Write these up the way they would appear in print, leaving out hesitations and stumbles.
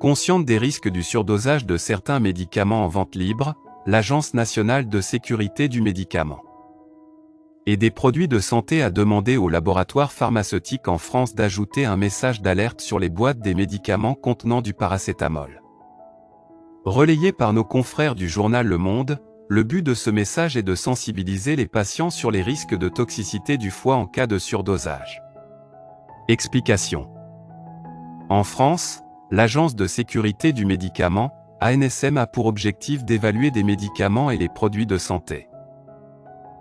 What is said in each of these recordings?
Consciente des risques du surdosage de certains médicaments en vente libre, l'Agence nationale de sécurité du médicament et des produits de santé a demandé aux laboratoires pharmaceutiques en France d'ajouter un message d'alerte sur les boîtes des médicaments contenant du paracétamol. Relayé par nos confrères du journal Le Monde, le but de ce message est de sensibiliser les patients sur les risques de toxicité du foie en cas de surdosage. Explication. En France, l'Agence de sécurité du médicament, ANSM, a pour objectif d'évaluer des médicaments et les produits de santé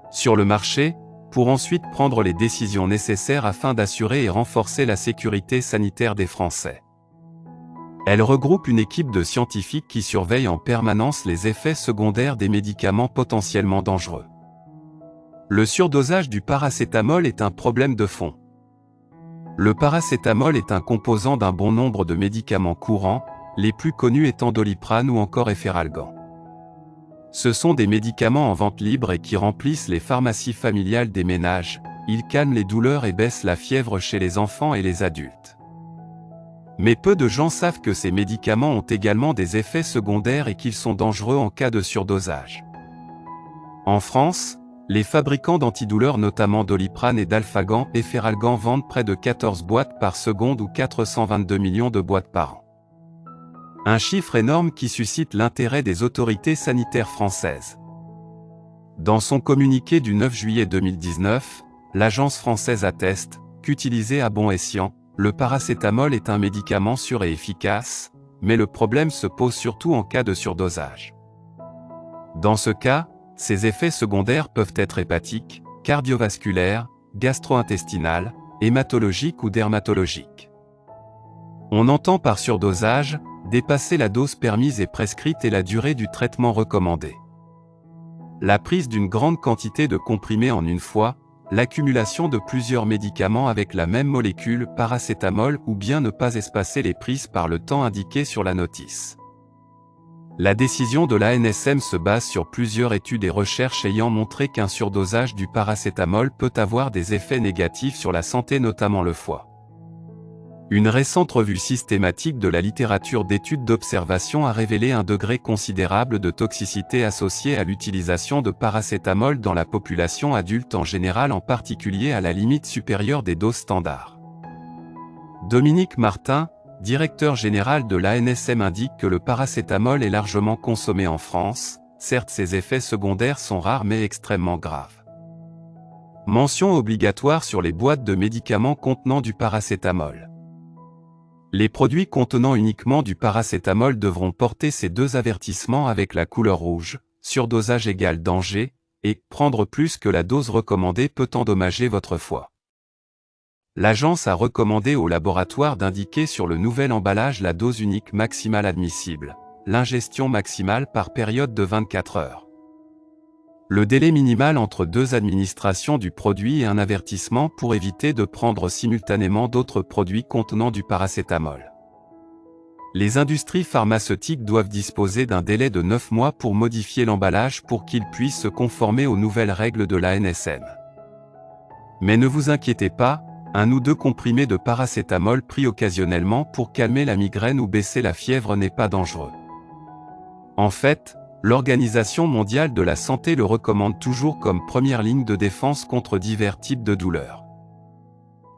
sur le marché, pour ensuite prendre les décisions nécessaires afin d'assurer et renforcer la sécurité sanitaire des Français. Elle regroupe une équipe de scientifiques qui surveillent en permanence les effets secondaires des médicaments potentiellement dangereux. Le surdosage du paracétamol est un problème de fond. Le paracétamol est un composant d'un bon nombre de médicaments courants, les plus connus étant Doliprane ou encore Efferalgan. Ce sont des médicaments en vente libre et qui remplissent les pharmacies familiales des ménages. Ils calment les douleurs et baissent la fièvre chez les enfants et les adultes. Mais peu de gens savent que ces médicaments ont également des effets secondaires et qu'ils sont dangereux en cas de surdosage. En France, les fabricants d'antidouleurs notamment Doliprane et d'Alphagan et Efferalgan vendent près de 14 boîtes par seconde ou 422 millions de boîtes par an. Un chiffre énorme qui suscite l'intérêt des autorités sanitaires françaises. Dans son communiqué du 9 juillet 2019, l'agence française atteste qu'utilisé à bon escient, le paracétamol est un médicament sûr et efficace, mais le problème se pose surtout en cas de surdosage. Dans ce cas, ces effets secondaires peuvent être hépatiques, cardiovasculaires, gastro-intestinales, hématologiques ou dermatologiques. On entend par surdosage dépasser la dose permise et prescrite et la durée du traitement recommandé. La prise d'une grande quantité de comprimés en une fois, l'accumulation de plusieurs médicaments avec la même molécule paracétamol ou bien ne pas espacer les prises par le temps indiqué sur la notice. La décision de l'ANSM se base sur plusieurs études et recherches ayant montré qu'un surdosage du paracétamol peut avoir des effets négatifs sur la santé, notamment le foie. Une récente revue systématique de la littérature d'études d'observation a révélé un degré considérable de toxicité associé à l'utilisation de paracétamol dans la population adulte en général, en particulier à la limite supérieure des doses standards. Dominique Martin, directeur général de l'ANSM, indique que le paracétamol est largement consommé en France. Certes, ses effets secondaires sont rares mais extrêmement graves. Mention obligatoire sur les boîtes de médicaments contenant du paracétamol. Les produits contenant uniquement du paracétamol devront porter ces deux avertissements avec la couleur rouge, surdosage égale danger, et prendre plus que la dose recommandée peut endommager votre foie. L'agence a recommandé au laboratoire d'indiquer sur le nouvel emballage la dose unique maximale admissible, l'ingestion maximale par période de 24 heures. Le délai minimal entre deux administrations du produit et un avertissement pour éviter de prendre simultanément d'autres produits contenant du paracétamol. Les industries pharmaceutiques doivent disposer d'un délai de 9 mois pour modifier l'emballage pour qu'il puisse se conformer aux nouvelles règles de l'ANSM. Mais ne vous inquiétez pas, un ou deux comprimés de paracétamol pris occasionnellement pour calmer la migraine ou baisser la fièvre n'est pas dangereux. En fait, l'Organisation mondiale de la santé le recommande toujours comme première ligne de défense contre divers types de douleurs.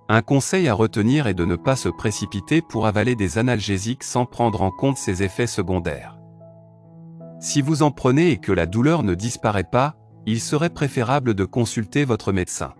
Un conseil à retenir est de ne pas se précipiter pour avaler des analgésiques sans prendre en compte ses effets secondaires. Si vous en prenez et que la douleur ne disparaît pas, il serait préférable de consulter votre médecin.